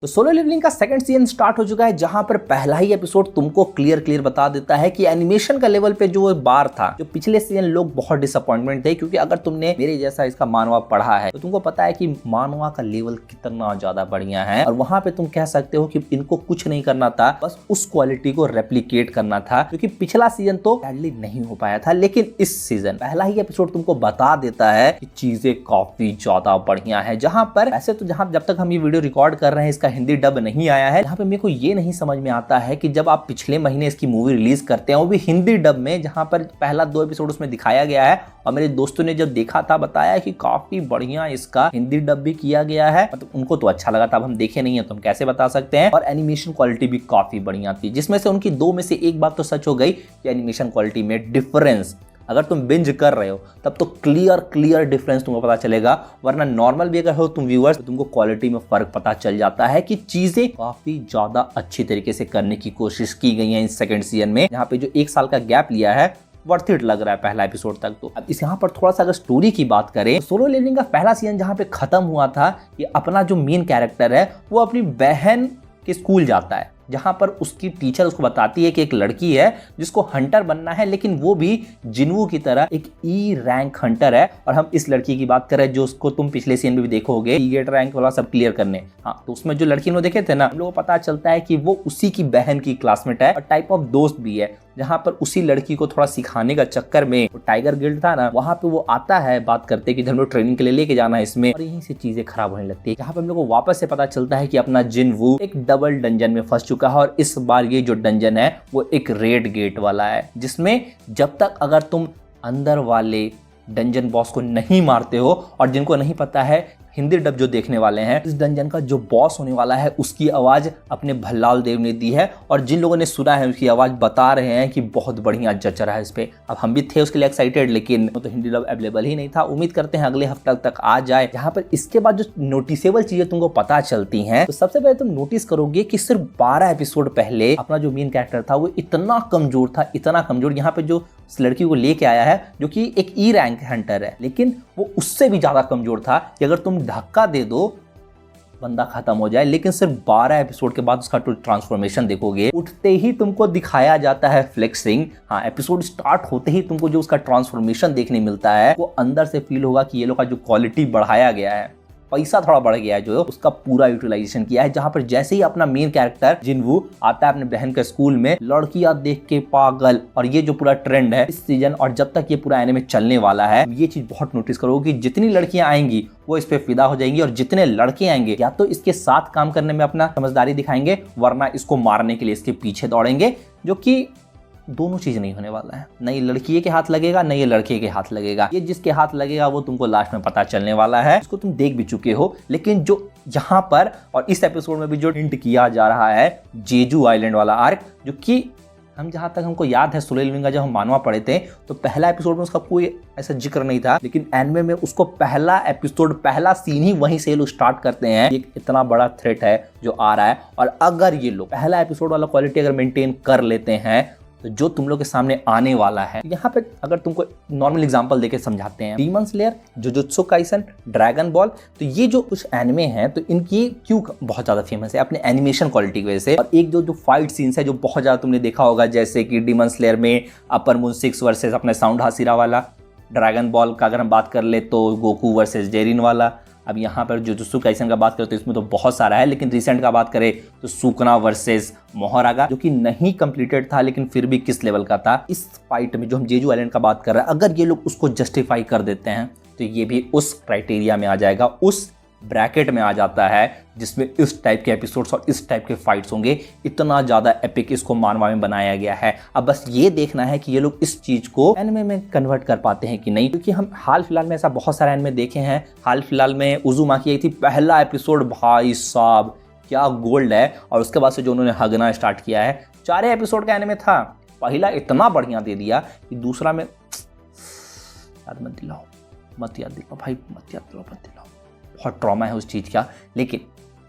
तो solo levelling का second season start हो चुका है, जहां पर पहला ही एपिसोड तुमको क्लियर बता देता है कि एनिमेशन का लेवल पे जो बार था, जो पिछले सीजन लोग बहुत डिसअपॉइंटमेंट थे, क्योंकि अगर तुमने मेरे जैसा इसका मानवा पढ़ा है तो तुमको पता है कि मानवा का लेवल कितना ज्यादा बढ़िया है। और वहां पे तुम कह सकते हो कि इनको कुछ नहीं करना था, बस उस क्वालिटी को रेप्लिकेट करना था, क्योंकि पिछला सीजन तो सैडली नहीं हो पाया था। लेकिन इस सीजन पहला ही एपिसोड तुमको बता देता है कि चीजें काफी ज्यादा बढ़िया है। जहां पर ऐसे तो जब तक हम ये वीडियो रिकॉर्ड कर रहे हैं इसका हिंदी डब नहीं आया है। यहाँ पे मेरे को ये नहीं समझ में आता है कि जब आप पिछले महीने इसकी मूवी रिलीज करते हैं, वो भी हिंदी डब में, जहां पर पहला 2 एपिसोड उसमें दिखाया गया है, और मेरे दोस्तों ने जब देखा था बताया कि काफी बढ़िया इसका हिंदी डब भी किया गया है। मतलब उनको तो अच्छा लगा था, अब हम देखे नहीं है तो हम कैसे बता सकते हैं। और एनिमेशन क्वालिटी भी काफी बढ़िया थी, जिसमें से उनकी 2 में से एक बात तो सच हो गई कि एनिमेशन क्वालिटी में डिफरेंस, अगर तुम बिंज कर रहे हो तब तो क्लियर डिफरेंस तुमको पता चलेगा, वरना नॉर्मल भी अगर हो तुम व्यूअर्स तो तुमको क्वालिटी में फर्क पता चल जाता है कि चीजें काफी ज्यादा अच्छी तरीके से करने की कोशिश की गई है इस सेकंड सीजन में। यहाँ पे जो 1 साल का गैप लिया है वर्थ इट लग रहा है पहला एपिसोड तक। तो अब इस यहाँ पर थोड़ा सा अगर स्टोरी की बात करें तो सोलो लेवलिंग का पहला सीजन जहाँ पे खत्म हुआ था कि अपना जो मेन कैरेक्टर है वो अपनी बहन के स्कूल जाता है, जहां पर उसकी टीचर उसको बताती है कि एक लड़की है जिसको हंटर बनना है, लेकिन वो भी जिन्वू की तरह एक ई रैंक हंटर है। और हम इस लड़की की बात करें जो उसको तुम पिछले सीन में भी देखोगे, ई रैंक वाला सब क्लियर करने। हाँ, तो उसमें जो लड़की ने देखे थे ना, हम लोगों को पता चलता है कि वो उसी की बहन की क्लासमेट है और टाइप ऑफ दोस्त भी है। जहां पर उसी लड़की को थोड़ा सिखाने का चक्कर में टाइगर गिल्ड था ना, वहां पे वो आता है बात करते कि हम लोग ट्रेनिंग के लिए लेके जाना है इसमें, और यहीं से चीजें खराब होने लगती है। यहाँ पे हम लोग को वापस से पता चलता है कि अपना जिन्वू एक डबल डंजन में फंस चुका है, और इस बार ये जो डंजन है वो एक रेड गेट वाला है, जिसमें जब तक अगर तुम अंदर वाले डंजन बॉस को नहीं मारते हो, और जिनको नहीं पता है हिंदी डब जो देखने वाले हैं, इस डंजन का जो बॉस होने वाला है उसकी आवाज अपने भल्लाल देव ने दी है, और जिन लोगों ने सुना है उसकी आवाज बता रहे हैं कि बहुत बढ़िया जच रहा है इस पे। अब हम भी थे उसके लिए एक्साइटेड, लेकिन तो हिंदी डब अवेलेबल ही नहीं था। उम्मीद करते हैं अगले हफ्ते तक आ जाए। यहाँ पर इसके बाद जो नोटिसेबल चीजें तुमको पता चलती हैं, तो सबसे पहले तुम नोटिस करोगे कि सिर्फ 12 एपिसोड पहले अपना जो मेन कैरेक्टर था वो इतना कमजोर था, इतना कमजोर। यहाँ पे जो इस लड़की को लेके आया है जो कि एक ई रैंक हंटर है, लेकिन वो उससे भी ज्यादा कमजोर था कि अगर तुम धक्का दे दो बंदा खत्म हो जाए। लेकिन सिर्फ 12 एपिसोड के बाद उसका ट्रांसफॉर्मेशन देखोगे, उठते ही तुमको दिखाया जाता है फ्लेक्सिंग। हाँ, एपिसोड स्टार्ट होते ही तुमको जो उसका ट्रांसफॉर्मेशन देखने मिलता है, वो अंदर से फील होगा कि ये लोग का जो क्वालिटी बढ़ाया गया है, पैसा थोड़ा बढ़ गया है, जो उसका पूरा यूटिलाइजेशन किया है। जहां पर जैसे ही अपना मेन कैरेक्टर जिन्वू आता है अपने बहन के स्कूल में, लड़कियां देख के पागल, और ये जो पूरा ट्रेंड है इस सीजन और जब तक ये पूरा एनिमे चलने वाला है, ये चीज बहुत नोटिस करोगे कि जितनी लड़कियां आएंगी वो इस पे फिदा हो जाएंगी, और जितने लड़के आएंगे या तो इसके साथ काम करने में अपना समझदारी दिखाएंगे, वरना इसको मारने के लिए इसके पीछे दौड़ेंगे, जो कि दोनों चीज नहीं होने वाला है। न ये लड़की के हाथ लगेगा, न ये लड़के के हाथ लगेगा। ये जिसके हाथ लगेगा वो तुमको लास्ट में पता चलने वाला है, इसको तुम देख भी चुके हो। लेकिन जो यहाँ पर और इस एपिसोड में भी जो हिंट किया जा रहा है, जेजू आइलैंड वाला आर्क, जो कि हम जहाँ तक हमको याद है सोलो लेवलिंग का जब हम मानवा पढ़े थे तो पहला एपिसोड में उसका कोई ऐसा जिक्र नहीं था, लेकिन एनिमे में उसको पहला एपिसोड, पहला सीन ही वहीं से लोग स्टार्ट करते हैं। एक इतना बड़ा थ्रेट है जो आ रहा है, और अगर ये लोग पहला एपिसोड वाला क्वालिटी अगर मेंटेन कर लेते हैं तो जो तुम लोग के सामने आने वाला है, यहाँ पे अगर तुमको नॉर्मल एग्जांपल देके समझाते हैं, demon slayer, jujutsu Kaisen, dragon ball, तो ये जो कुछ एनिमे हैं तो इनकी क्यों बहुत ज्यादा फेमस है अपने एनिमेशन क्वालिटी की वजह से। और एक जो फाइट सीन्स है जो बहुत ज्यादा तुमने देखा होगा, जैसे कि डीमन स्लेयर में अपर मून 6 वर्सेस अपने साउंड हासिरा वाला, ड्रैगन बॉल का अगर हम बात कर ले तो गोकू वर्सेस जेरिन वाला। अब यहाँ पर जुजुत्सु काइसन का बात करें तो इसमें तो बहुत सारा है, लेकिन रिसेंट का बात करें तो सुकना वर्सेस मोहरागा, जो कि नहीं कंप्लीटेड था लेकिन फिर भी किस लेवल का था। इस फाइट में जो हम जेजू आइलैंड का बात कर रहे हैं, अगर ये लोग उसको जस्टिफाई कर देते हैं तो ये भी उस क्राइटेरिया में आ जाएगा, उस ब्रैकेट में आ जाता है जिसमें इस टाइप के एपिसोड्स और इस टाइप के फाइट्स होंगे। इतना ज्यादा एपिक इसको मानवा में बनाया गया है। अब बस ये देखना है कि ये लोग इस चीज को एनिमे में कन्वर्ट कर पाते हैं कि नहीं, क्योंकि हम हाल फिलहाल में ऐसा बहुत सारे एनिमे देखे हैं। हाल फिलहाल में उजुमाकी आई थी, पहला एपिसोड भाई साहब क्या गोल्ड है, और उसके बाद से जो उन्होंने हगना स्टार्ट किया है, 4 एपिसोड का एनिमे था, पहला इतना बढ़िया दे दिया कि दूसरा में याद मत दिलाओ भाई, मत याद दिलाओ, बहुत ट्रॉमा है उस चीज़ का। लेकिन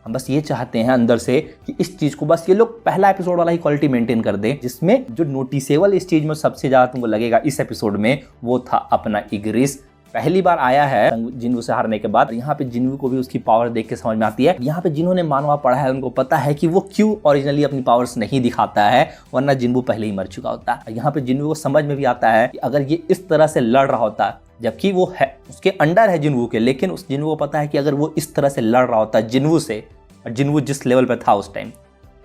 हम बस ये चाहते हैं अंदर से कि इस चीज़ को बस ये लोग पहला एपिसोड वाला ही क्वालिटी मेंटेन कर दें, जिसमें जो नोटिसेबल इस चीज़ में सबसे ज़्यादा तुमको लगेगा इस एपिसोड में, वो था अपना इग्रिस पहली बार आया है जिन्वू से हारने के बाद। यहाँ पे जिन्वू को भी उसकी पावर देख के समझ में आती है। यहाँ पे जिन्होंने मानवा पढ़ा है उनको पता है कि वो क्यों ओरिजिनली अपनी पावर्स नहीं दिखाता है, वरना जिन्वू पहले ही मर चुका होता है। यहाँ पे जिन्वू को समझ में भी आता है कि अगर ये इस तरह से लड़ रहा होता, जबकि वो है उसके अंडर है जिन्वू के, लेकिन उस जिन्वू को पता है कि अगर वो इस तरह से लड़ रहा होता जिन्वू से, और जिन्वू जिस लेवल पे था उस टाइम,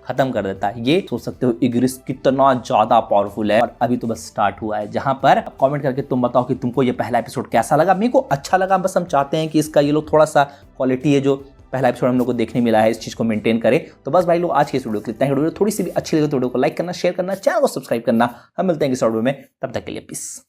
खत्म कर देता है। ये सोच सकते हो इग्रिस कितना ज्यादा पावरफुल है। और अभी तो बस स्टार्ट हुआ है। जहां पर कमेंट करके तुम बताओ कि तुमको ये पहला एपिसोड कैसा लगा। मेरे को अच्छा लगा, बस हम चाहते हैं कि इसका ये लोग थोड़ा सा क्वालिटी है जो पहला एपिसोड हम लोग को देखने मिला है, इस चीज को मेंटेन करें। तो बस भाई लोग आज की इस वीडियो को इतना ही। वीडियो थोड़ी सी भी अच्छी लगे तो वीडियो को लाइक करना, शेयर करना, चैनल को सब्सक्राइब करना। हम मिलते हैं इस वीडियो में, तब तक के लिए पीस।